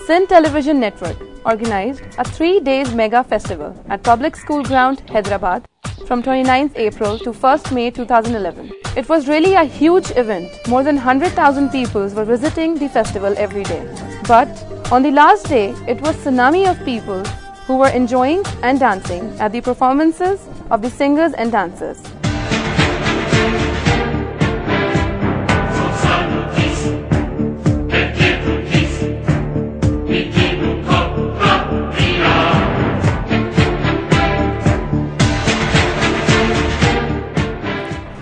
Sin Television Network organized a 3-day mega festival at Public School Ground, Hyderabad from 29th April to 1st May 2011. It was really a huge event. More than 100,000 people were visiting the festival every day. But on the last day, it was tsunami of people who were enjoying and dancing at the performances of the singers and dancers.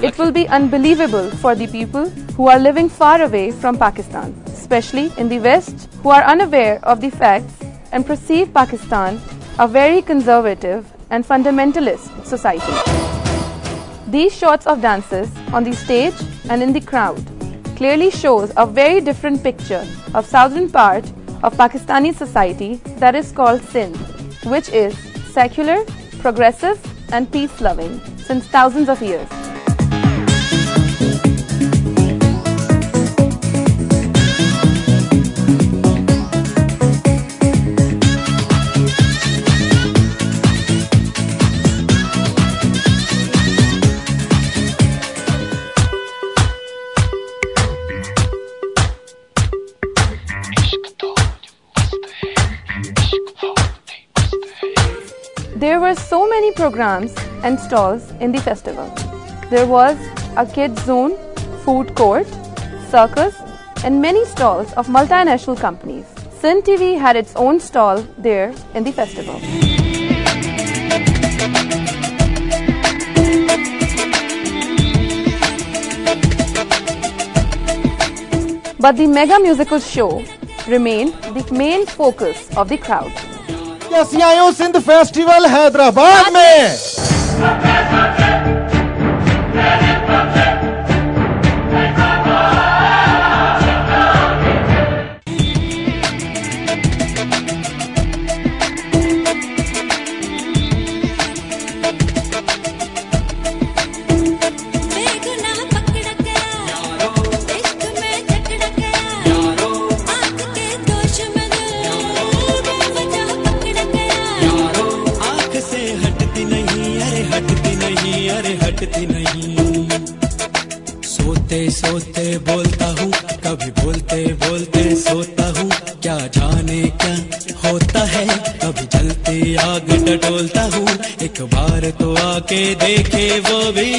It will be unbelievable for the people who are living far away from Pakistan, especially in the West, who are unaware of the facts and perceive Pakistan a very conservative and fundamentalist society. These shots of dances on the stage and in the crowd clearly shows a very different picture of southern part of Pakistani society that is called Sindh, which is secular, progressive and peace-loving since thousands of years. There were so many programs and stalls in the festival. There was a kids zone, food court, circus and many stalls of multinational companies. Sin TV had its own stall there in the festival. But the mega musical show remained the main focus of the crowd. ਅਸੀਂ ਆਏ ਹਾਂ Sindh festival Hyderabad में। हटती नहीं सोते सोते बोलता हूँ कभी बोलते बोलते सोता हूँ क्या जाने क्या होता है कभी जलती आग टटोलता हूँ एक बार तो आके देखे वो भी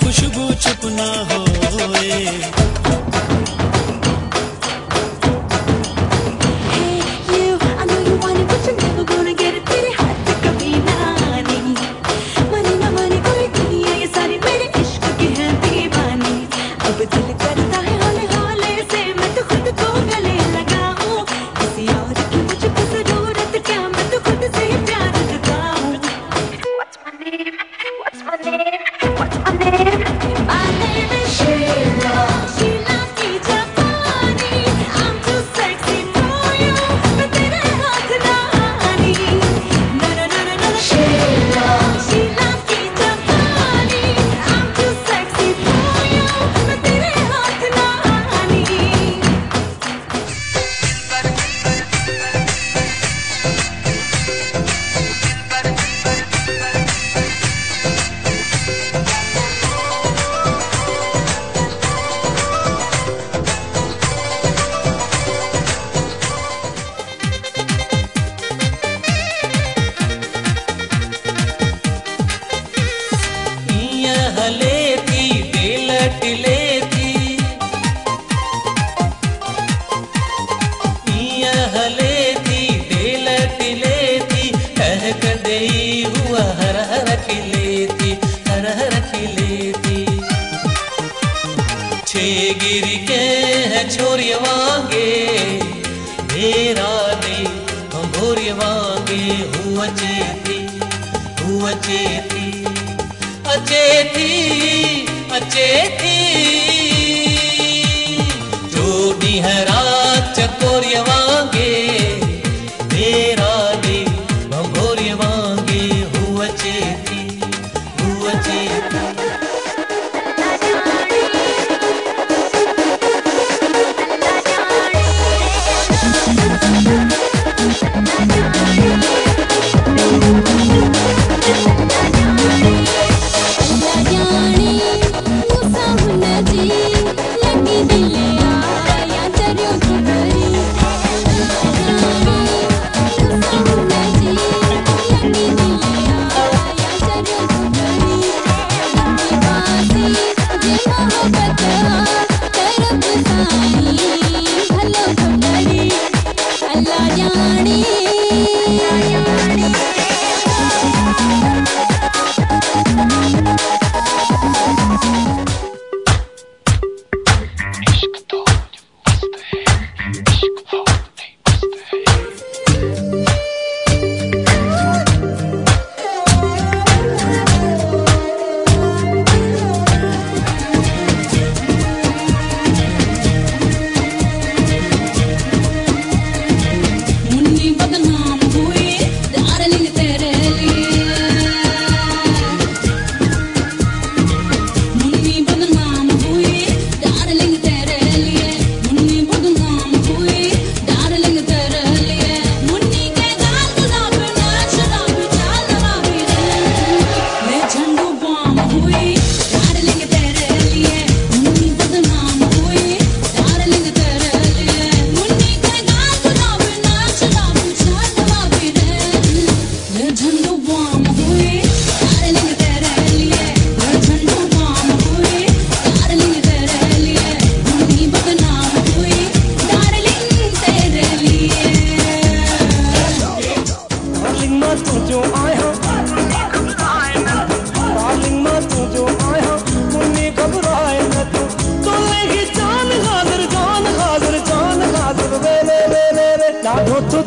खुशबू चुप ना होए My name is हलेती डेलट लेती इया हलेती डेलट लेती कह कदई हुआ हर हर खिलेती हर हर खिलेती छे गिर के है छोरिया वांगे मेरा दे भोरिया वांगे हुआ चेती अचेती अचेती जो निहरा चकोरिया वांगे मेरा दे भोरिया वांगे हुआ चेती हुआ चेती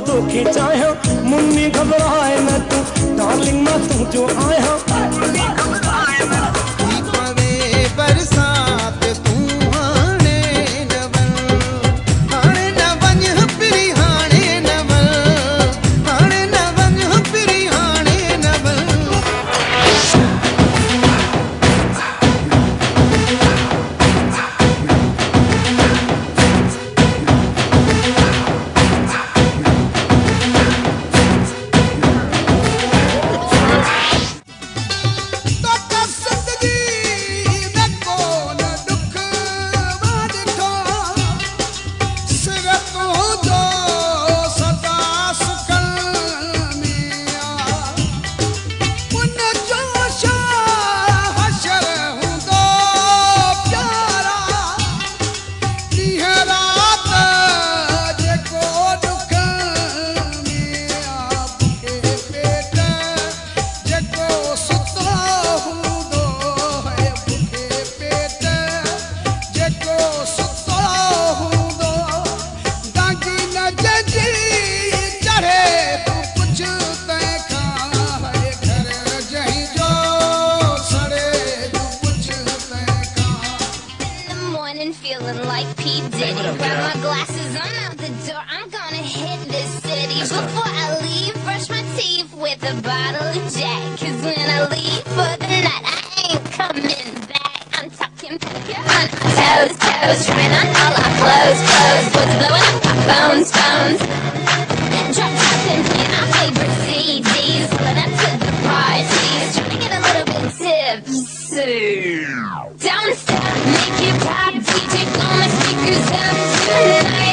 तू खिंचाया मुन्नी घबराए न तू डार्लिंग मैं तू जो आया बरसात तू हाणे न वञ पिरी हाणे न वञ पिरी हाणे न feeling like P. Diddy. Grab my glasses, I'm out the door. I'm gonna hit this city. Before I leave, brush my teeth with a bottle of Jack. Cause when I leave for the night, I ain't coming back. I'm talking on toes, toes, tripping on all our clothes, clothes. What's blowing up our phones, phones. Drop top and playing our favorite CDs. Pulling up to the parties, trying to get a little bit tipsy. Don't stop, make it pop, DJ blow my speakers up tonight.